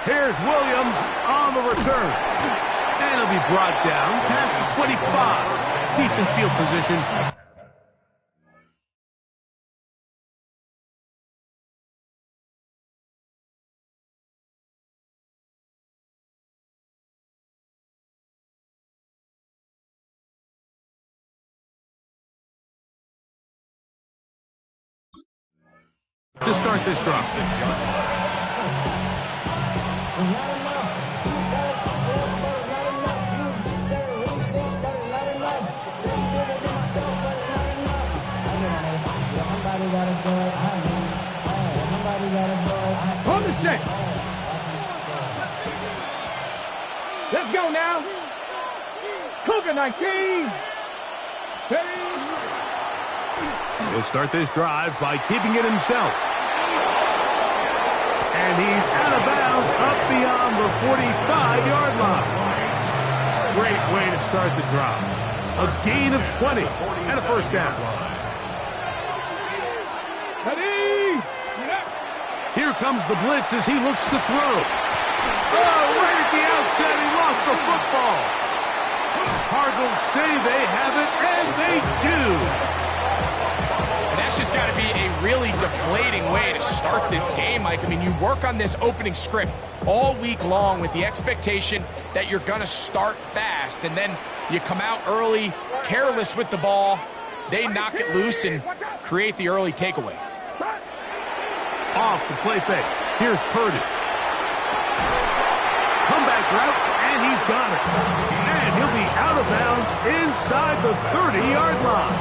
Here's Williams on the return. And he'll be brought down past the 25. Decent field position. To start this drive. On the set. Let's go now. Cougar 19. He'll start this drive by keeping it himself. And he's out of bounds up beyond the 45-yard line. Great way to start the drive. A gain of 20 and a first down. Here comes the blitz as he looks to throw. Oh, right at the outset, he lost the football. Cardinals say they have it, and they do. That's just got to be a really deflating way to start this game, Mike. I mean, you work on this opening script all week long with the expectation that you're going to start fast, and then you come out early, careless with the ball. They knock it loose and create the early takeaway. Off the play fake. Here's Purdy. Comeback route, and he's got it. And he'll be out of bounds inside the 30-yard line.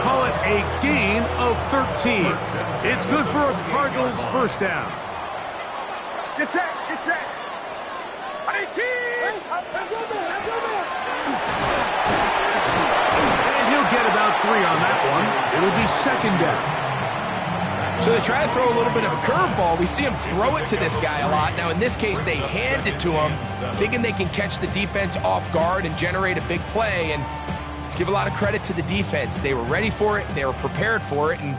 Call it a gain of 13. It's good for a Cardinals first down. Get set, get set. 18. And he'll get about 3 on that one. It'll be second down. So they try to throw a little bit of a curveball. We see him throw it to this guy a lot. Now, in this case, they hand it to him, thinking they can catch the defense off guard and generate a big play. And let's give a lot of credit to the defense. They were ready for it, they were prepared for it, and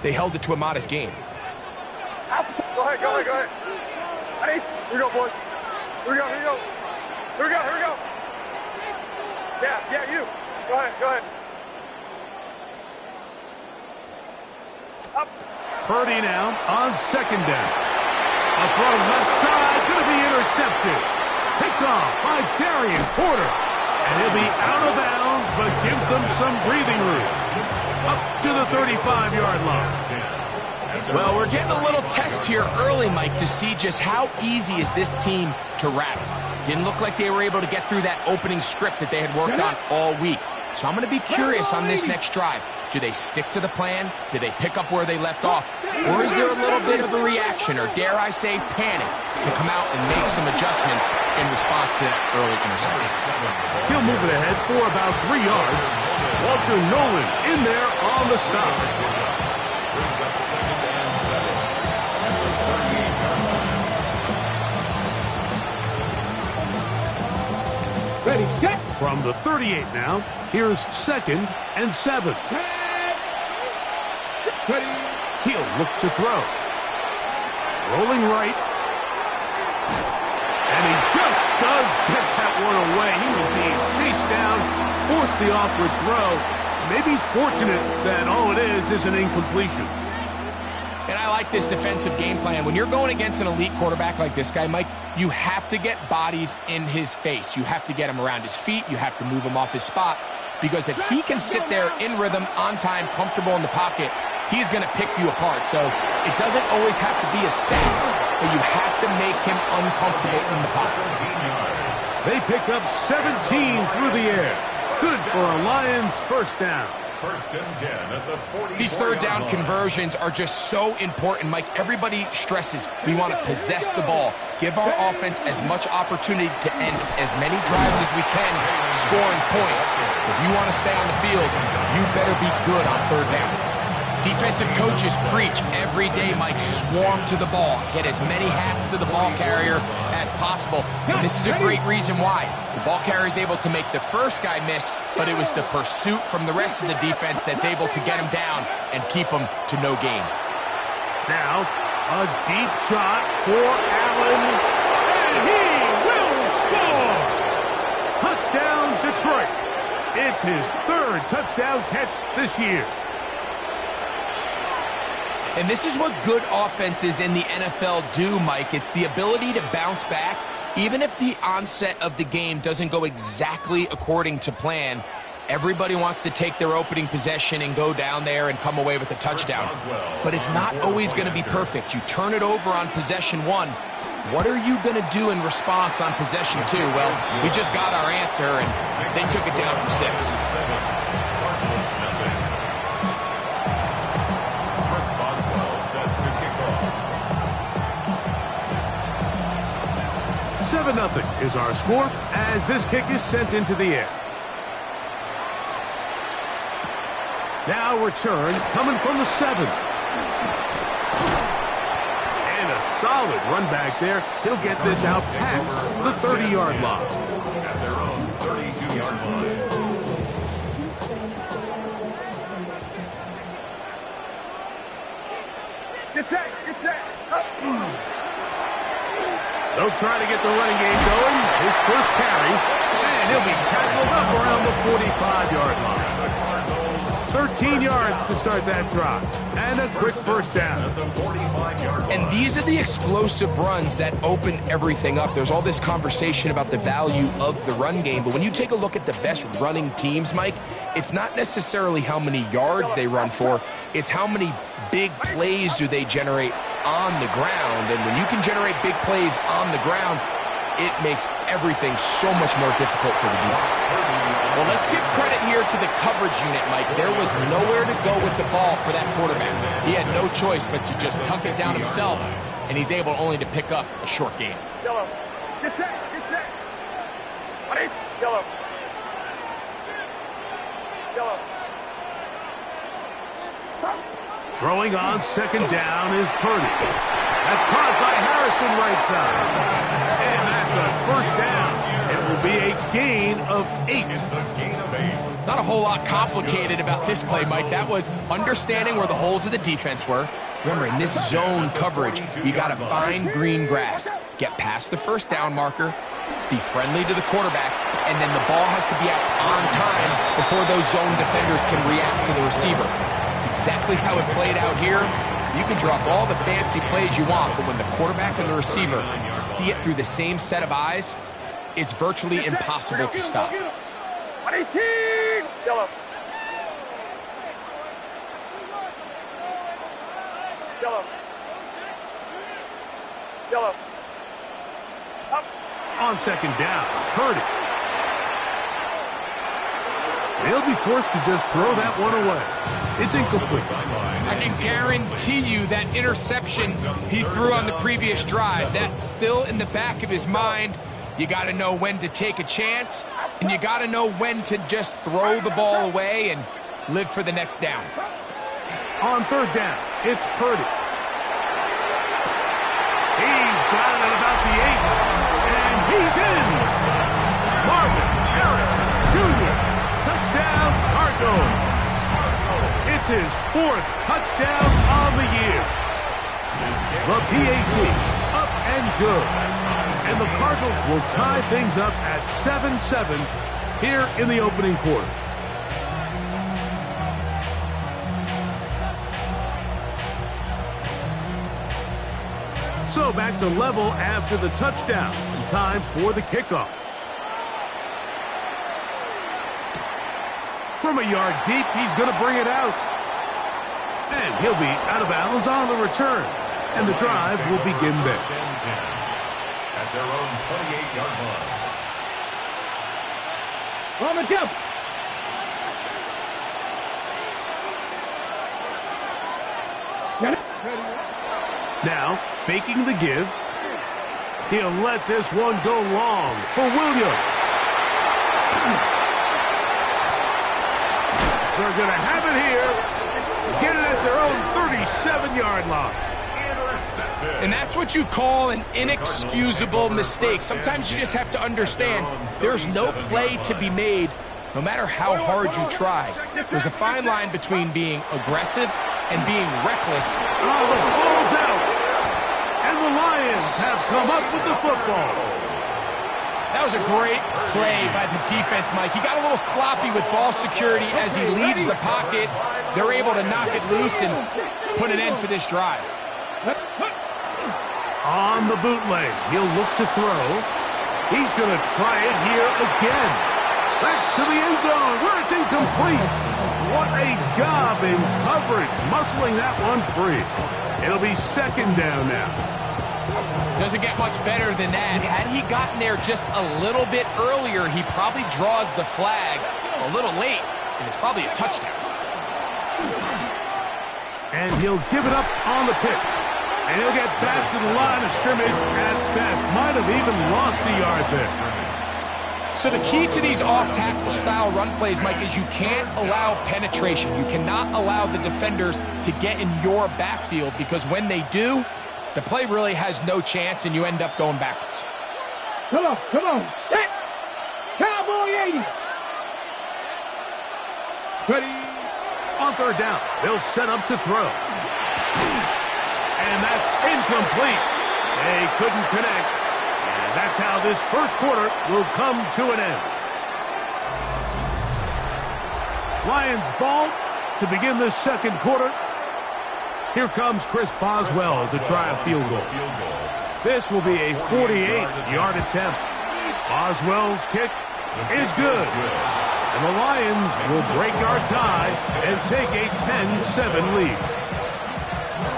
they held it to a modest game. Go ahead, go ahead, go ahead. Here we go, boys. Here we go, here we go. Here we go, here we go. Yeah, you. Go ahead, go ahead. Up. Purdy now on second down. A throw left side, going to be intercepted. Picked off by Darian Porter. And he'll be out of bounds, but gives them some breathing room. Up to the 35-yard line. Well, we're getting a little test here early, Mike, to see just how easy is this team to rattle. Didn't look like they were able to get through that opening script that they had worked on all week. So I'm going to be curious on this next drive. Do they stick to the plan? Do they pick up where they left off? Or is there a little bit of a reaction, or dare I say panic, to come out and make some adjustments in response to that early interception? He'll move it ahead for about 3 yards. Walter Nolan in there on the stop. Ready, set. From the 38 now, here's 2nd and 7. Ready. He'll look to throw. Rolling right. And he just does get that one away. He was being chased down, forced the awkward throw. Maybe he's fortunate that all it is an incompletion. And I like this defensive game plan. When you're going against an elite quarterback like this guy, Mike, you have to get bodies in his face. You have to get him around his feet. You have to move him off his spot. Because if he can sit there in rhythm, on time, comfortable in the pocket, he's going to pick you apart. So it doesn't always have to be a sack, but you have to make him uncomfortable in the pocket. They pick up 17 through the air. Good for a Lions first down. First and 10 at the 44. These third down conversions are just so important, Mike. Everybody stresses we want to possess the ball, give our offense as much opportunity to end as many drives as we can, scoring points. If you want to stay on the field, you better be good on third down. Defensive coaches preach every day, Mike, swarm to the ball. Get as many hats to the ball carrier as possible. And this is a great reason why. The ball carrier is able to make the first guy miss, but it was the pursuit from the rest of the defense that's able to get him down and keep him to no gain. Now, A deep shot for Allen, and he will score! Touchdown, Detroit. It's his third touchdown catch this year. And this is what good offenses in the NFL do, Mike. It's the ability to bounce back, even if the onset of the game doesn't go exactly according to plan. Everybody wants to take their opening possession and go down there and come away with a touchdown. But it's not always going to be perfect. You turn it over on possession 1. What are you going to do in response on possession 2? Well, we just got our answer, and they took it down for 6. Chris Boswell set to kick off. 7-0 is our score as this kick is sent into the air. Now return coming from the 7. And a solid run back there. He'll get this out past the 30-yard line. At their own 32-yard line. Get set, get set. They'll try to get the running game going. His first carry. And he'll be tackled up around the 45-yard line. 13 yards to start that drive. And a quick first down. At the 45-yard line. And these are the explosive runs that open everything up. There's all this conversation about the value of the run game, but when you take a look at the best running teams, Mike, it's not necessarily how many yards they run for, it's how many big plays do they generate on the ground. And when you can generate big plays on the ground, it makes everything so much more difficult for the defense. Well, let's give credit here to the coverage unit, Mike. There was nowhere to go with the ball for that quarterback. He had no choice but to just tuck it down himself, and he's able only to pick up a short gain. Yellow. Get set, get set. Ready? Yellow. Yellow. Throwing on second down is Purdy. That's caught by Harrison right side. And that's a first down. It will be a gain of 8. It's a gain of 8. Not a whole lot complicated about this play, Mike. That was understanding where the holes of the defense were. Remember, in this zone coverage, you got to find green grass. Get past the first down marker, be friendly to the quarterback, and then the ball has to be out on time before those zone defenders can react to the receiver. That's exactly how it played out here. You can drop all the fancy plays you want, but when the quarterback and the receiver see it through the same set of eyes, it's virtually impossible to stop. 18! Yellow. Yellow. Yellow. Up. On second down, Purdy. They'll be forced to just throw that one away. It's incomplete. I can guarantee you that interception he threw on the previous drive, that's still in the back of his mind. You got to know when to take a chance, and you got to know when to just throw the ball away and live for the next down. On third down, it's Purdy. He's got it at about the 8, and he's in. Marvin Harrison Jr. Touchdown, Cardinals. It's his 4th touchdown on the year. The PAT, up and good. And the Cardinals will tie things up at 7-7 here in the opening quarter. So back to level after the touchdown. And time for the kickoff. From a yard deep, he's going to bring it out. And he'll be out of bounds on the return. And the drive will begin there. At their own 28-yard line. Roman, jump. Now, faking the give. He'll let this one go long for Williams. They're going to have it here. Get it at their own 37-yard line. And that's what you call an inexcusable mistake. Sometimes you just have to understand there's no play to be made, no matter how hard you try. There's a fine line between being aggressive and being reckless. Oh, the ball's out. Lions have come up with the football. That was a great play by the defense, Mike. He got a little sloppy with ball security as he leaves the pocket. They're able to knock it loose and put an end to this drive. On the bootleg, he'll look to throw. He's going to try it here again. That's to the end zone where it's incomplete. What a job in coverage, muscling that one free. It'll be second down now. Doesn't get much better than that. Had he gotten there just a little bit earlier, he probably draws the flag a little late, and it's probably a touchdown. And he'll give it up on the pitch. And he'll get back to the line of scrimmage at best. Might have even lost a yard there. So the key to these off-tackle style run plays, Mike, is you can't allow penetration. You cannot allow the defenders to get in your backfield, because when they do, the play really has no chance, and you end up going backwards. Come on, set! Cowboy 80! Ready? On third down, they'll set up to throw. And that's incomplete. They couldn't connect. And that's how this first quarter will come to an end. Lions ball to begin this second quarter. Here comes Chris Boswell to try a field goal. This will be a 48-yard attempt. Boswell's kick is good. And the Lions will break our tie and take a 10-7 lead.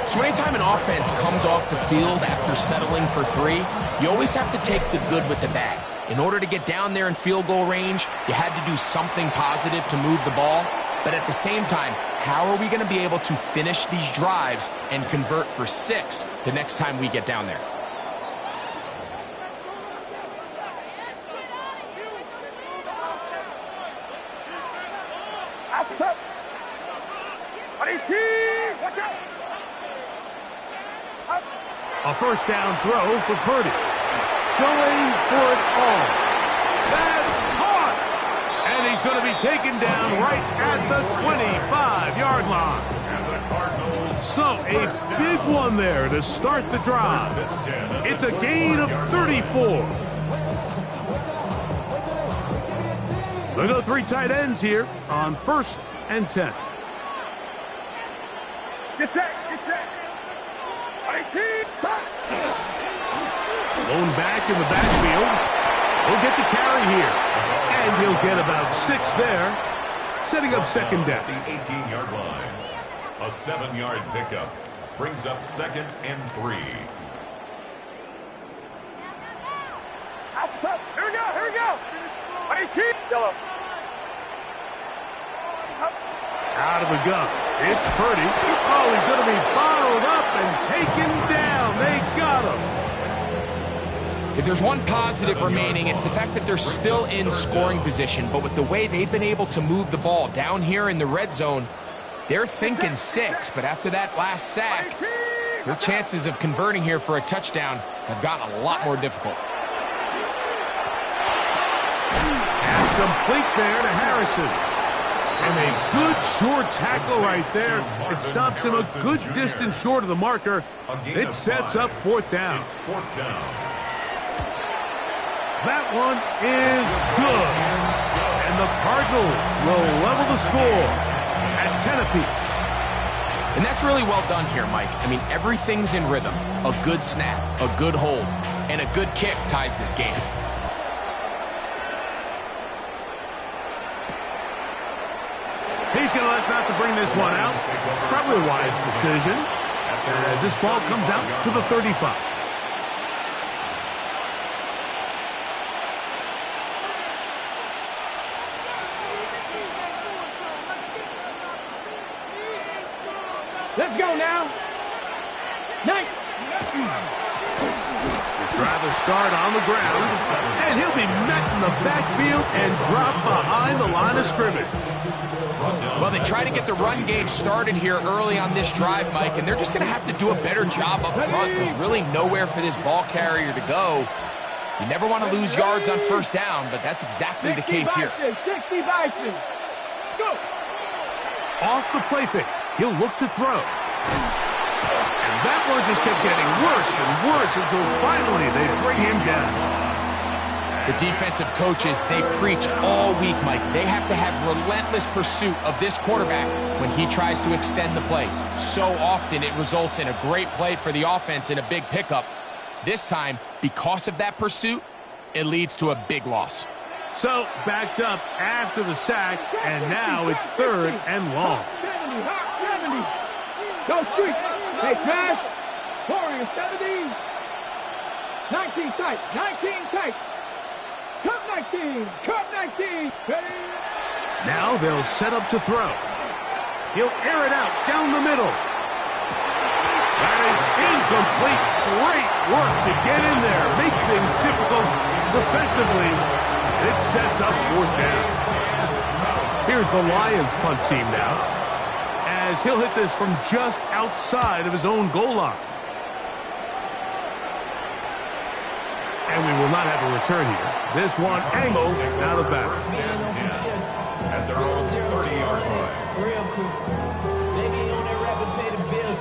So anytime an offense comes off the field after settling for 3, you always have to take the good with the bad. In order to get down there in field goal range, you had to do something positive to move the ball. But at the same time, how are we going to be able to finish these drives and convert for 6 the next time we get down there? Outside. Watch out. A first down throw for Purdy. Going for it all. That's caught. And he's going to be taken down right at the 25-yard line. So a big one there to start the drive. It's a gain of 34. They'll go 3 tight ends here on 1st and 10. Get set. Lone back in the backfield. He'll get the carry here. And he'll get about 6 there. Setting up second down. The 18-yard line. A 7-yard pickup brings up 2nd and 3. Outside. Here we go. 18. Yellow. Out of the gun. It's Purdy. Oh, he's going to be bottled up and taken down. They got him. If there's one positive remaining, it's the fact that they're still in scoring position. But with the way they've been able to move the ball down here in the red zone, they're thinking 6. But after that last sack, their chances of converting here for a touchdown have gotten a lot more difficult. Pass complete there to Harrison. And a good short tackle right there. It stops him a good distance short of the marker. It sets up 4th down. It's 4th down. That one is good. And the Cardinals will level the score at 10 apiece. And that's really well done here, Mike. I mean, everything's in rhythm. A good snap, a good hold, and a good kick ties this game. He's going to elect not to bring this one out. Probably a wise decision as this ball comes out to the 35. Let's go now. Nice. Try to start on the ground, and he'll be met in the backfield and dropped behind the line of scrimmage. Well, they try to get the run game started here early on this drive, Mike, and they're just going to have to do a better job up front. There's really nowhere for this ball carrier to go. You never want to lose yards on 1st down, but that's exactly the case here. 60 Bison. Go. Off the play fake, he'll look to throw. And that one just kept getting worse and worse until finally they bring him down. The defensive coaches, they preach all week, Mike. They have to have relentless pursuit of this quarterback when he tries to extend the play. So often it results in a great play for the offense and a big pickup. This time, because of that pursuit, it leads to a big loss. So, backed up after the sack, and now it's 3rd and long. 70. Go street. Hey, smash. Warrior 70. 19 tight. 19 tight. Cut 19. Cut 19. Ready. Now they'll set up to throw. He'll air it out down the middle. That is incomplete. Great work to get in there. Make things difficult defensively. It sets up 4th down. Here's the Lions punt team now, as he'll hit this from just outside of his own goal line. And we will not have a return here. This one angled out of bounds. At their own 30-yard line. Real quick. They be on that rapid pay the bills.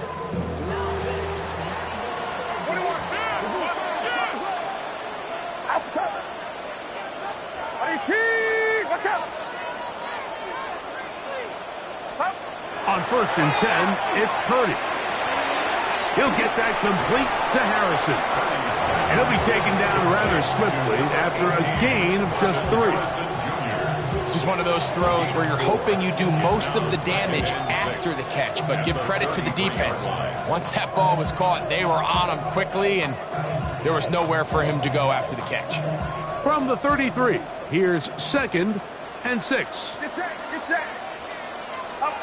Outside. Watch out. Stop. On 1st and 10, it's Purdy. He'll get that complete to Harrison. And he'll be taken down rather swiftly after a gain of just 3. This is one of those throws where you're hoping you do most of the damage after the catch, but give credit to the defense. Once that ball was caught, they were on him quickly, and there was nowhere for him to go after the catch. From the 33, here's 2nd and 6. Get set. Up.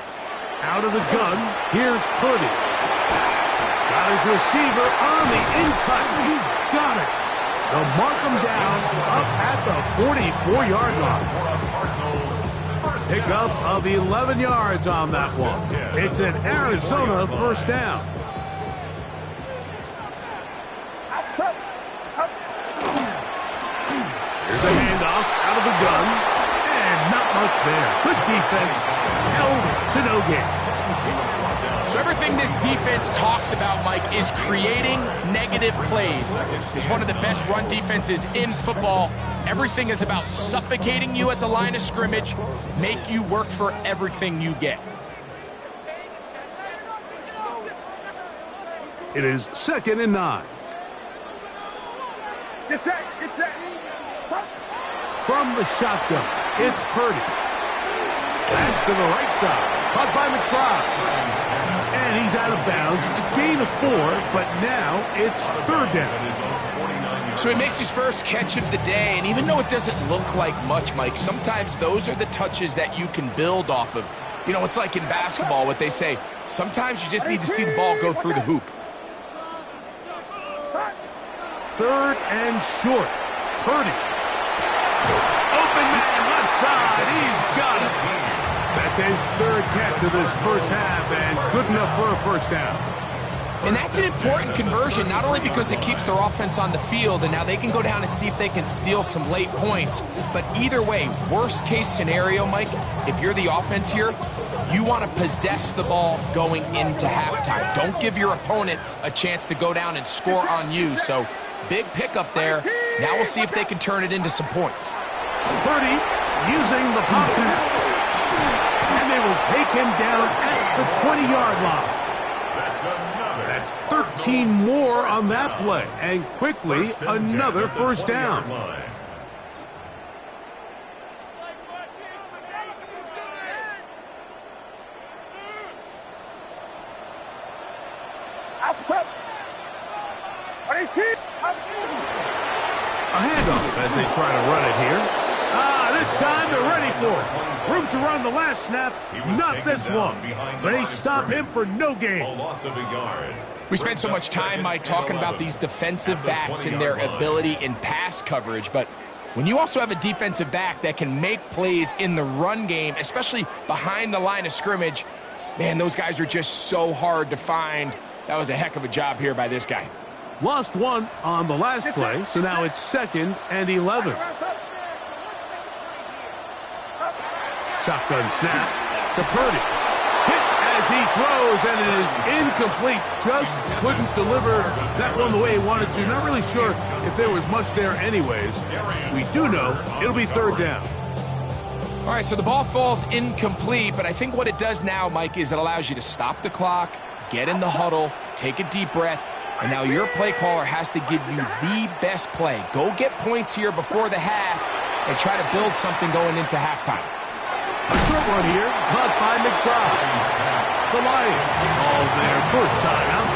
Out of the gun, here's Purdy. Got his receiver on the in-cut. He's got it. They'll mark him down up at the 44-yard line. Pickup of 11 yards on that one. It's an Arizona 1st down. Outside. Up. Here's a handoff out of the gun. And not much there. Good defense. Held to no gain. So everything this defense talks about, Mike, is creating negative plays. It's one of the best run defenses in football. Everything is about suffocating you at the line of scrimmage, make you work for everything you get. It is 2nd and 9. Get set. Stop. From the shotgun, it's Purdy. That's to the right side. Caught by McBride. And he's out of bounds. It's a gain of 4, but now it's 3rd down. So he makes his first catch of the day, and even though it doesn't look like much, Mike, sometimes those are the touches that you can build off of. You know, it's like in basketball, what they say, sometimes you just need to see the ball go through the hoop. 3rd and short. Purdy. Open man left side. He's got it. That's his 3rd catch of this 1st half, and good enough for a 1st down. And that's an important conversion, not only because it keeps their offense on the field, and now they can go down and see if they can steal some late points, but either way, worst case scenario, Mike, if you're the offense here, you want to possess the ball going into halftime. Don't give your opponent a chance to go down and score on you. So big pickup there. Now we'll see if they can turn it into some points. Purdy using the pop pass. And they will take him down at the 20-yard line. That's 13 more on that play. And quickly, another 1st down. Outside. 18. A handoff as they try to run it here. This time they're ready for it. Room to run the last snap, not this one. But they stop him for no gain. A loss of a yard. We spent so much time, Mike, talking about these defensive backs and their ability in pass coverage, but when you also have a defensive back that can make plays in the run game, especially behind the line of scrimmage, man, those guys are just so hard to find. That was a heck of a job here by this guy. Lost one on the last play, so now it's 2nd and 11. Shotgun snap to Purdy. Hit as he throws, and it is incomplete. Just couldn't deliver that one the way he wanted to. Not really sure if there was much there anyways. We do know it'll be third down. All right, so the ball falls incomplete, but I think what it does now, Mike, is it allows you to stop the clock, get in the huddle, take a deep breath, and now your play caller has to give you the best play. Go get points here before the half and try to build something going into halftime. A short one here, caught by McBride. The Lions call their first timeout,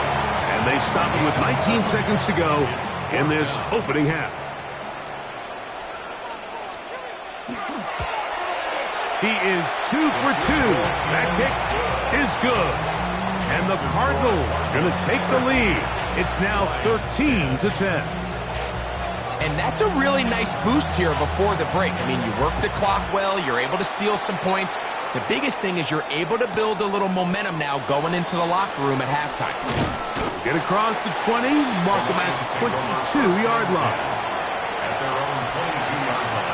and they stop it with 19 seconds to go in this opening half. He is 2 for 2. That kick is good. And the Cardinals are going to take the lead. It's now 13-10. And that's a really nice boost here before the break. I mean, you work the clock well, you're able to steal some points. The biggest thing is you're able to build a little momentum now going into the locker room at halftime. Get across the 20, mark them at the 22-yard line. At their own 22-yard line.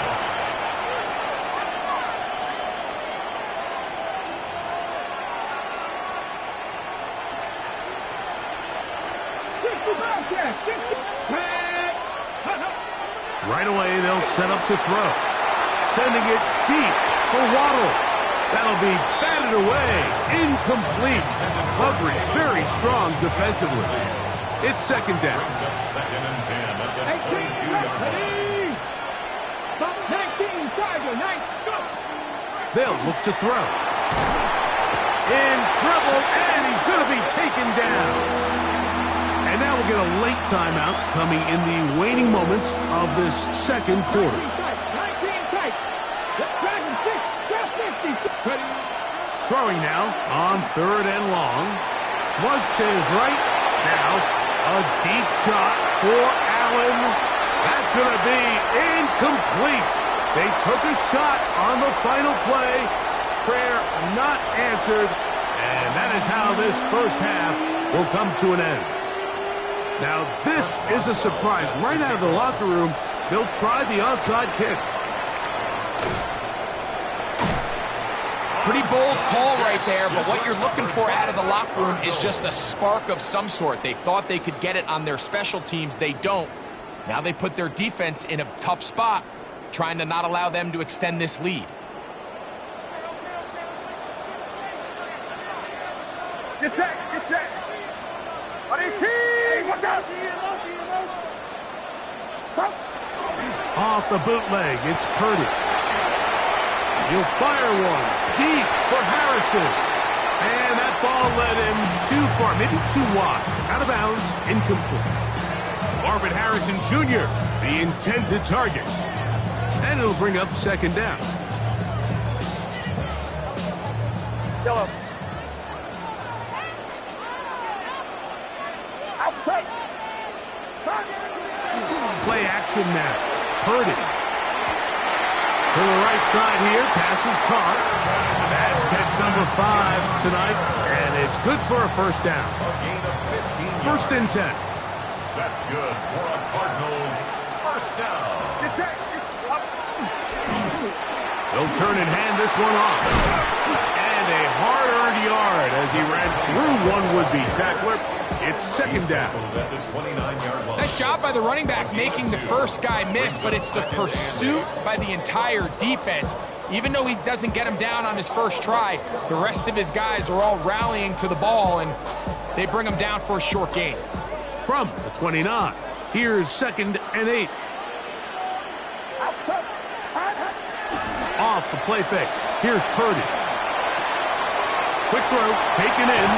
Right away, they'll set up to throw. Sending it deep for Waddle. That'll be batted away. Incomplete. Coverage very strong defensively. It's second down. Brings up second and 10 at the 22-yard line. 19, Tiger, 9, go! They'll look to throw. In trouble, and he's going to be taken down. And now we'll get a late timeout coming in the waning moments of this second quarter. 19 tight. Dragon 6, 50. Throwing now on third and long. Flush to his right. Now a deep shot for Allen. That's going to be incomplete. They took a shot on the final play. Prayer not answered. And that is how this first half will come to an end. Now, this is a surprise. Right out of the locker room, they'll try the onside kick. Pretty bold call right there, but what you're looking for out of the locker room is just a spark of some sort. They thought they could get it on their special teams. They don't. Now they put their defense in a tough spot, trying to not allow them to extend this lead. Get set, get set. Watch out! Stop! Off the bootleg, it's Purdy. He'll fire one deep for Harrison. And that ball led him too far, maybe too wide. Out of bounds, incomplete. Marvin Harrison Jr., the intended target. And it'll bring up second down. Yellow. Outside. Play action now. Purdy. To the right side here. Passes caught. That's catch number 5 tonight. And it's good for a first down. A gain of 15 First and 10. That's good for a Cardinals first down. Get set. They'll turn and hand this one off. And a hard-earned yard as he ran through one would-be tackler. It's second down. At the 29-yard line. Nice job by the running back making the first guy miss, but it's the pursuit by the entire defense. Even though he doesn't get him down on his first try, the rest of his guys are all rallying to the ball, and they bring him down for a short gain. From the 29, here's second and 8. Outside. Off the play fake. Here's Purdy. Quick throw, taken in.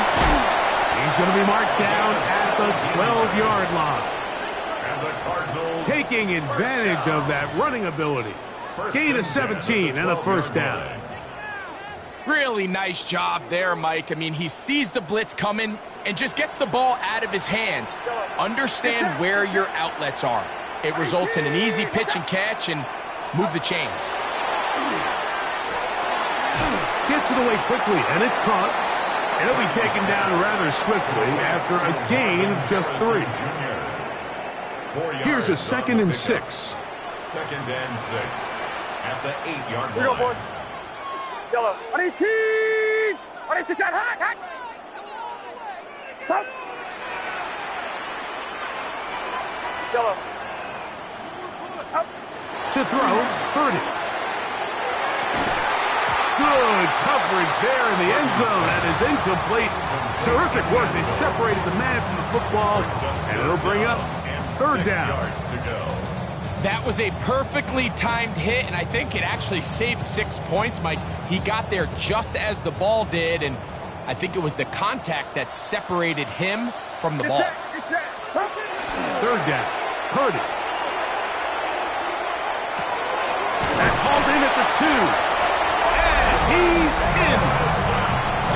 He's going to be marked down at the 12-yard line. And the Cardinals Taking advantage of that running ability. Gain of 17 and a first down. Really nice job there, Mike. I mean, he sees the blitz coming and just gets the ball out of his hands. Understand where your outlets are. It results in an easy pitch and catch and move the chains. Gets it away quickly, and it's caught. It'll be taken down rather swiftly after a gain of just 3. Here's a second and 6. Second and 6 at the 8-yard line. Here we go, boy. Yellow. 18! Yellow. To throw, Purdy. Good coverage there in the end zone. That is incomplete. Terrific work. They separated the man from the football, and it'll bring up third down. That was a perfectly timed hit, and I think it actually saved 6 points, Mike. He got there just as the ball did, and I think it was the contact that separated him from the ball. Third down, Purdy. That's hauled in at the 2. And he's in.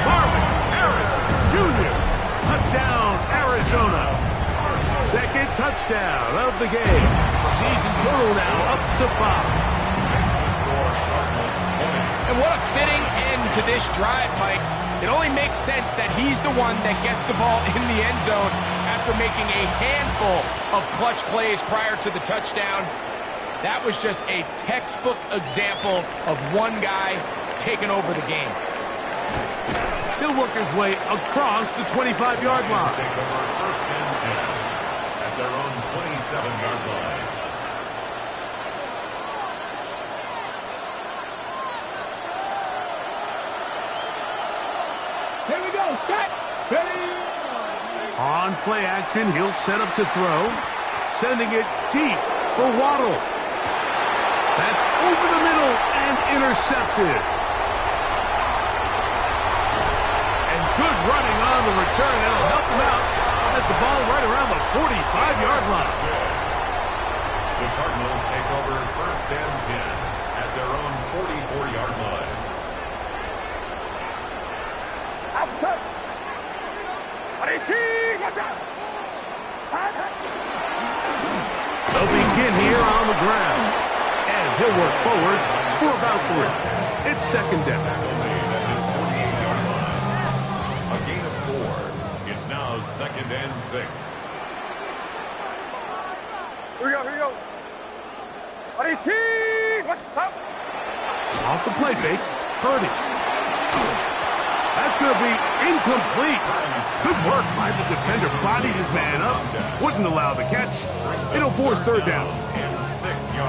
Marvin Harrison Jr. Touchdown, Arizona. Second touchdown of the game. Season total now up to 5. And what a fitting end to this drive, Mike. It only makes sense that he's the one that gets the ball in the end zone after making a handful of clutch plays prior to the touchdown. That was just a textbook example of one guy taking over the game. He'll work his way across the 25-yard line. Take over first and 10 at their own 27-yard line. Here we go. Set. Ready. On play action, he'll set up to throw. Sending it deep for Waddle. That's over the middle and intercepted. And good running on the return. That'll help him out. Has the ball right around the 45-yard line. The Cardinals take over first and 10 at their own 44-yard line. Outside. They'll begin here on the ground. And he'll work forward for about 3. It's second down. A gain of 4. It's now second and 6. Here we go, here we go. Off the play fake, Purdy. That's going to be incomplete. Good work by the defender. Bodied his man up. Wouldn't allow the catch. It'll force third down.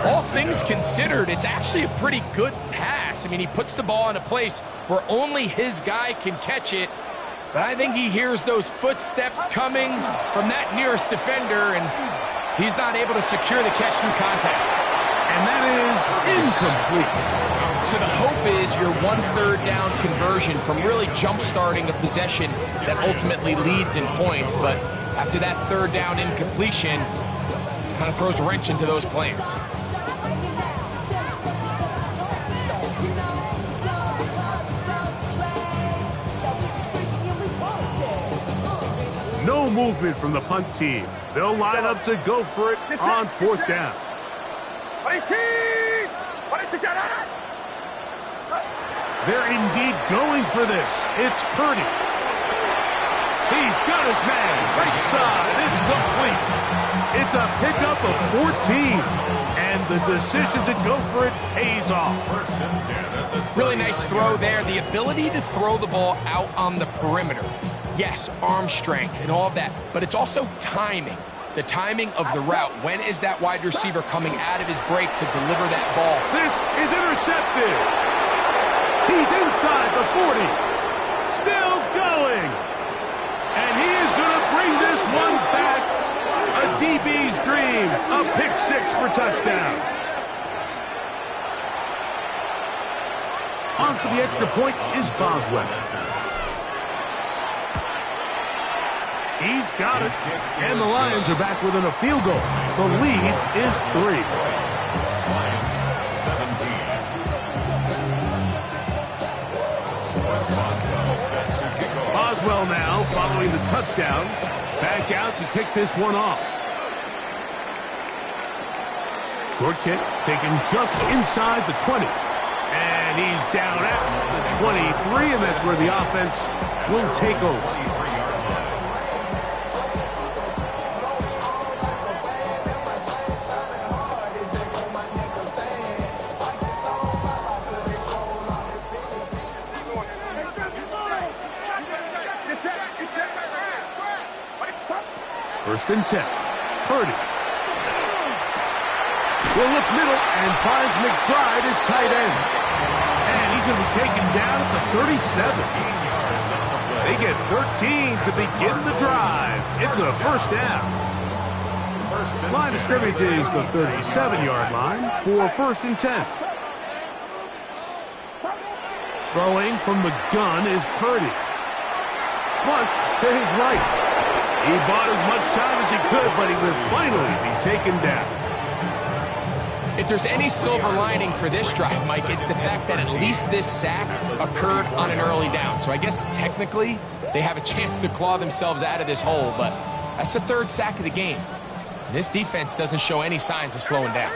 All things considered, it's actually a pretty good pass. I mean, he puts the ball in a place where only his guy can catch it. But I think he hears those footsteps coming from that nearest defender, and he's not able to secure the catch through contact. And that is incomplete. So the hope is your 1/3 down conversion from really jump-starting a possession that ultimately leads in points. But after that third down incompletion, kind of throws a wrench into those plans. No movement from the punt team. They'll line up to go for it on fourth down. They're indeed going for this. It's Purdy. He's got his man. Right side. It's complete. It's a pickup of 14. And the decision to go for it pays off. Really nice throw there. The ability to throw the ball out on the perimeter. Yes, arm strength and all of that. But it's also timing. The timing of the route. When is that wide receiver coming out of his break to deliver that ball? This is intercepted. He's inside the 40. Still going. And he is going to bring this one back. A DB's dream. A pick 6 for touchdown. On for the extra point is Boswell. He's got it. And the Lions are back within a field goal. The lead is 3. Lions 17. Boswell now following the touchdown. Back out to kick this one off. Short kick taken just inside the 20. And he's down at the 23, and that's where the offense will take over. first and 10. Purdy will look middle and finds McBride as tight end. And he's going to be taken down at the 37. They get 13 to begin the drive. It's a first down. Line of scrimmage is the 37-yard line for first and 10. Throwing from the gun is Purdy. Flush to his right. He bought as much time as he could, but he will finally be taken down. If there's any silver lining for this drive, Mike, it's the fact that at least this sack occurred on an early down. So I guess technically they have a chance to claw themselves out of this hole, but that's the third sack of the game. And this defense doesn't show any signs of slowing down.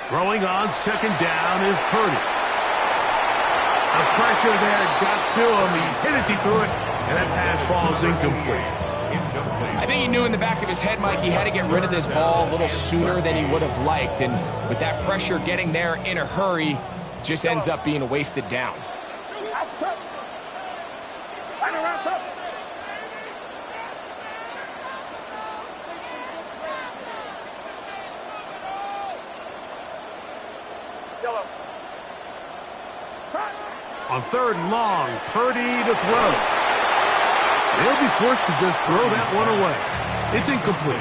Throwing on second down is Purdy. The pressure there got to him. He's hit as he threw it, and that pass falls incomplete. I think he knew in the back of his head, Mike, he had to get rid of this ball a little sooner than he would have liked. And with that pressure getting there in a hurry, it just ends up being a wasted down. On third and long, Purdy to throw. They'll be forced to just throw that one away. It's incomplete.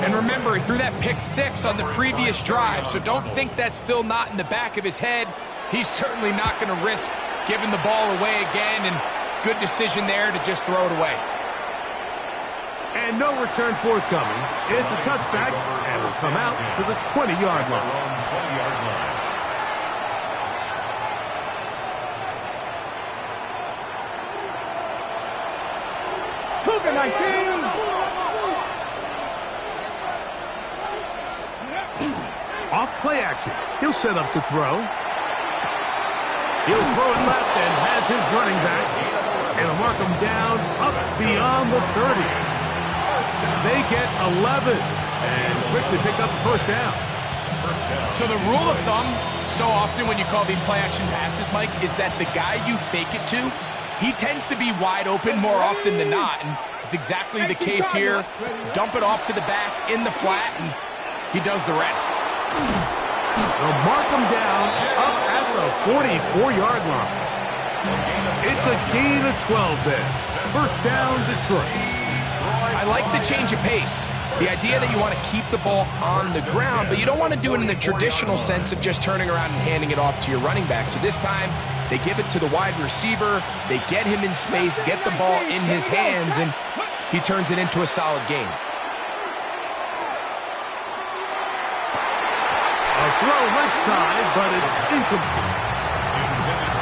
And remember, he threw that pick six on the previous drive, so don't think that's still not in the back of his head. He's certainly not going to risk giving the ball away again, and good decision there to just throw it away. And no return forthcoming. It's a touchback, and will come out to the 20-yard line. Off play action. He'll set up to throw. He'll throw it left and has his running back. And he'll mark him down up beyond the 30. They get 11 and quickly pick up the first down. So the rule of thumb, so often when you call these play action passes, Mike, is that the guy you fake it to, he tends to be wide open more often than not. And it's exactly the case here. Dump it off to the back in the flat, and he does the rest. They'll mark him down up at the 44-yard line. It's a gain of 12 there. First down, Detroit. I like the change of pace. The idea that you want to keep the ball on the ground, but you don't want to do it in the traditional sense of just turning around and handing it off to your running back. So this time, they give it to the wide receiver. They get him in space, get the ball in his hands, and he turns it into a solid game. A throw left side, but it's incomplete.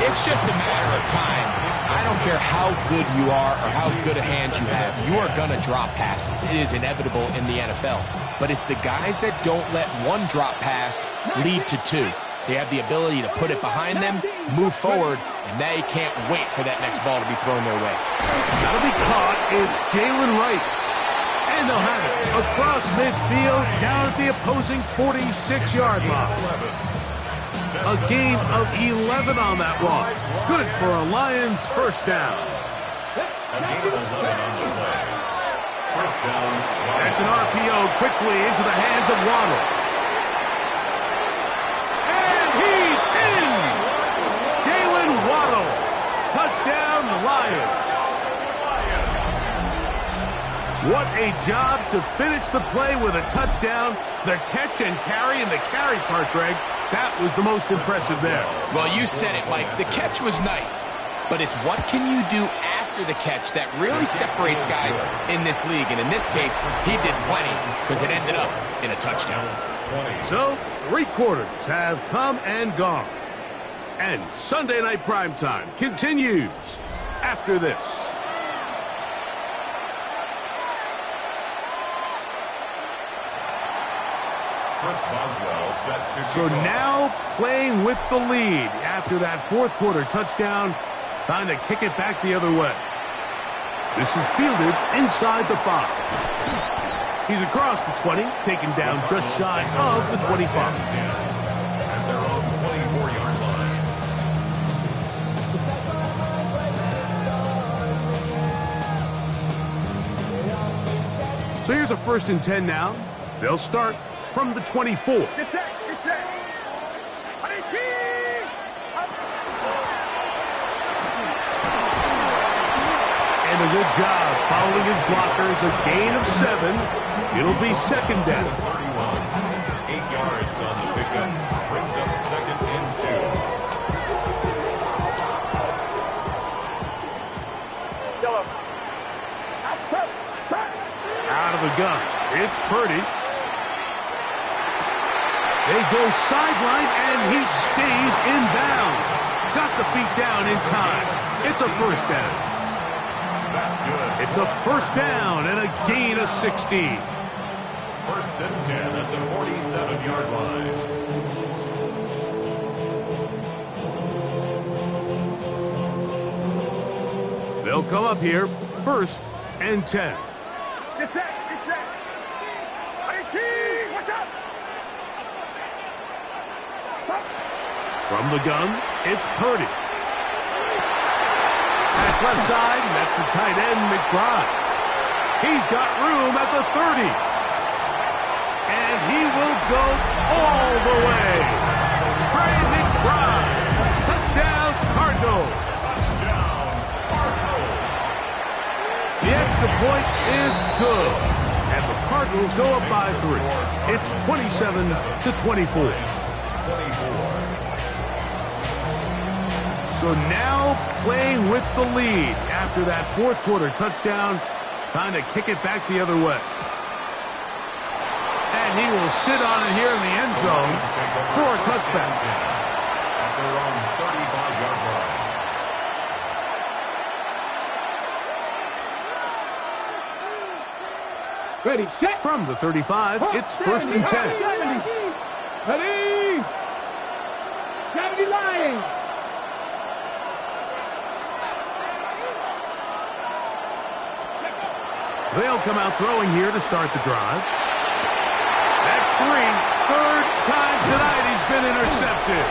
It's just a matter of time. I don't care how good you are or how good a hand you have. You are going to drop passes. It is inevitable in the NFL. But it's the guys that don't let one drop pass lead to two. They have the ability to put it behind them, move forward, and they can't wait for that next ball to be thrown their way. That'll be caught. It's Jalen Wright. And they'll have it across midfield down at the opposing 46-yard line. A gain of 11 on that one. Good for a Lions first down. A gain of 11 on the play. First down. That's an RPO quickly into the hands of Waddle. And he's in! Jalen Waddle. Touchdown, Lions. What a job to finish the play with a touchdown. The catch and carry, and the carry part, Greg, that was the most impressive there. Well, you said it, Mike. The catch was nice, but it's what can you do after the catch that really separates guys in this league. And in this case, he did plenty because it ended up in a touchdown. So, 3 quarters have come and gone. And Sunday Night Primetime continues after this. So now playing with the lead after that 4th quarter touchdown. Time to kick it back the other way. This is fielded inside the 5. He's across the 20, taken down just shy of the 25. At their own 24-yard line. So here's a 1st and 10 now. They'll start from the 24. Get set. Get set. And a good job following his blockers. A gain of 7. It'll be 2nd down. 31. 8 yards on the pickup. Brings up 2nd and 2. Yellow. Out of the gun. It's Purdy. They go sideline, and he stays in bounds. Got the feet down in time. It's a 1st down. That's good. It's a 1st down and a gain of 16. 1st and 10 at the 47-yard line. They'll come up here, 1st and 10. Get set. Get set. Watch out. From the gun, it's Purdy. At left side, that's the tight end, McBride. He's got room at the 30. And he will go all the way. Trey McBride. Touchdown, Cardinals. The extra point is good. And the Cardinals go up by 3. It's 27-24. So now playing with the lead after that 4th quarter touchdown. Time to kick it back the other way. And he will sit on it here in the end zone for a touchback. At their own 35-yard line. Ready, set. From the 35, it's 1st and 10. 70. 70 Lions. They'll come out throwing here to start the drive. That's 3. 3rd time tonight he's been intercepted.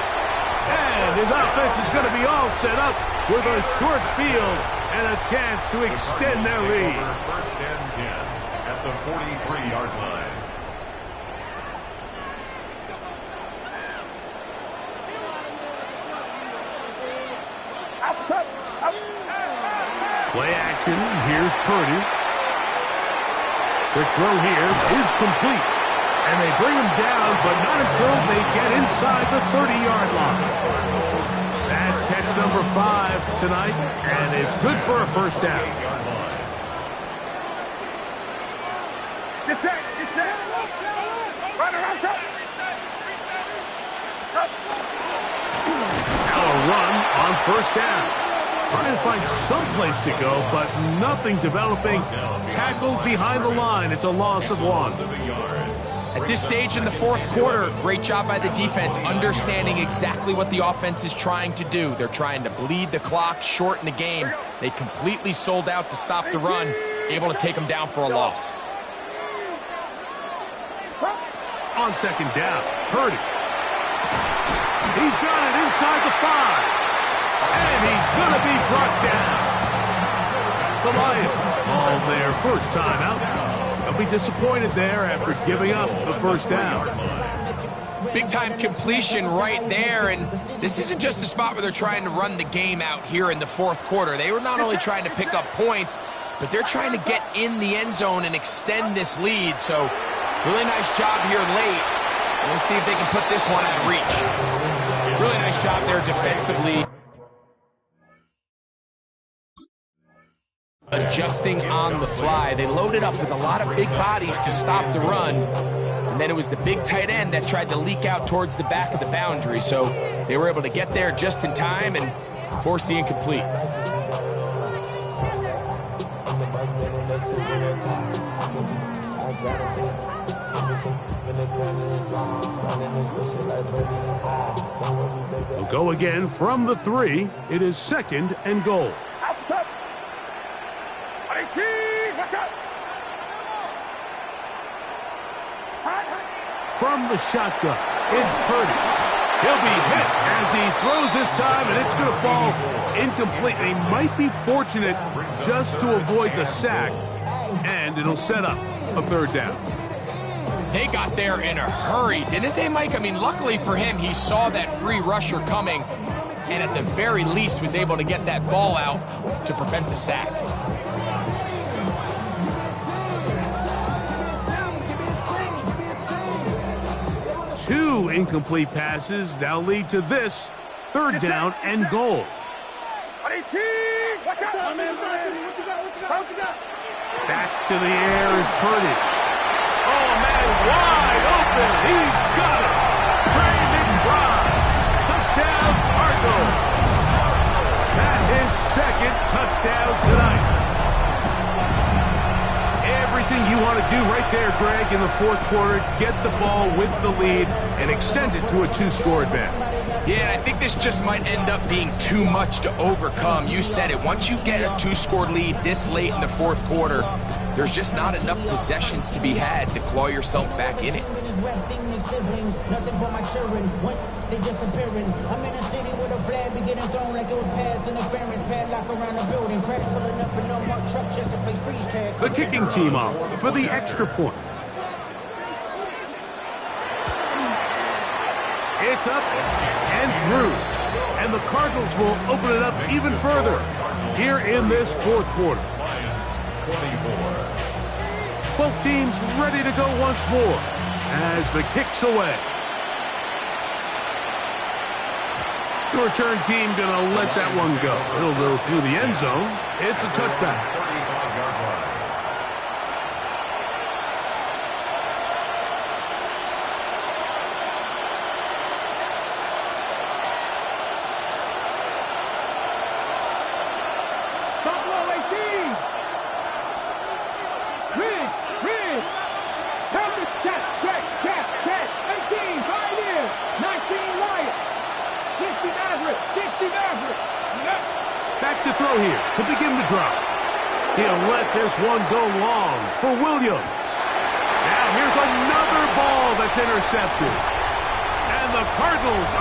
And his offense is going to be all set up with a short field and a chance to extend their lead. 1st and 10 at the 43-yard line. Play action. Here's Purdy. Quick throw here is complete. And they bring him down, but not until they get inside the 30-yard line. That's catch number 5 tonight, and it's good for a 1st down. Get set. Get set. Run around, set. Now a run on 1st down. Trying to find some place to go, but nothing developing. Tackled behind the line. It's a loss of 1. At this stage in the 4th quarter, great job by the defense, understanding exactly what the offense is trying to do. They're trying to bleed the clock, shorten the game. They completely sold out to stop the run, able to take them down for a loss. On 2nd down, Purdy. He's got it inside the 5. And he's going to be brought down. The Lions, all their 1st time out. They'll be disappointed there after giving up the 1st down. Big-time completion right there, and this isn't just a spot where they're trying to run the game out here in the 4th quarter. They were not only trying to pick up points, but they're trying to get in the end zone and extend this lead. So, really nice job here late. We'll see if they can put this one out of reach. Really nice job there defensively. Adjusting on the fly. They loaded up with a lot of big bodies to stop the run. And then it was the big tight end that tried to leak out towards the back of the boundary. So they were able to get there just in time and force the incomplete. They'll go again from the 3. It is 2nd and goal. Outside. Watch out. From the shotgun, it's Purdy. He'll be hit as he throws this time, and it's going to fall incomplete. He might be fortunate just to avoid the sack. And it'll set up a third down. They got there in a hurry, didn't they, Mike? I mean, luckily for him, he saw that free rusher coming, and at the very least was able to get that ball out to prevent the sack. Two incomplete passes now lead to this third down and goal. Watch out! Back to the air is Purdy. Oh, man, wide open. He's got it. Trey McBride. Touchdown, Cardinals. That is second touchdown tonight. Everything you want to do right there, Greg, in the fourth quarter, get the ball with the lead and extend it to a two-score advantage. Yeah, I think this just might end up being too much to overcome. You said it. Once you get a two-score lead this late in the fourth quarter, there's just not enough possessions to be had to claw yourself back in it. Nothing for my children. What? They disappearing. I'm in a city with a flag be getting thrown like it was past interference. Padlock around the building. Crash pulling up and no more truck just to play freeze tag. The kicking team off for the extra point. It's up and through. And the Cardinals will open it up even further here in this fourth quarter. 24. Both teams ready to go once more as the kick's away. The return team gonna let that one go. It'll go through the end zone. It's a touchback. 35-yard line. Top row 18. Riggs. Helmet, catch. 18, right in. 19, Wyatt. 60, Maverick. Yep. Back to throw here to begin the drive. He'll let this one go long for Williams. Now here's another ball that's intercepted. And the Cardinals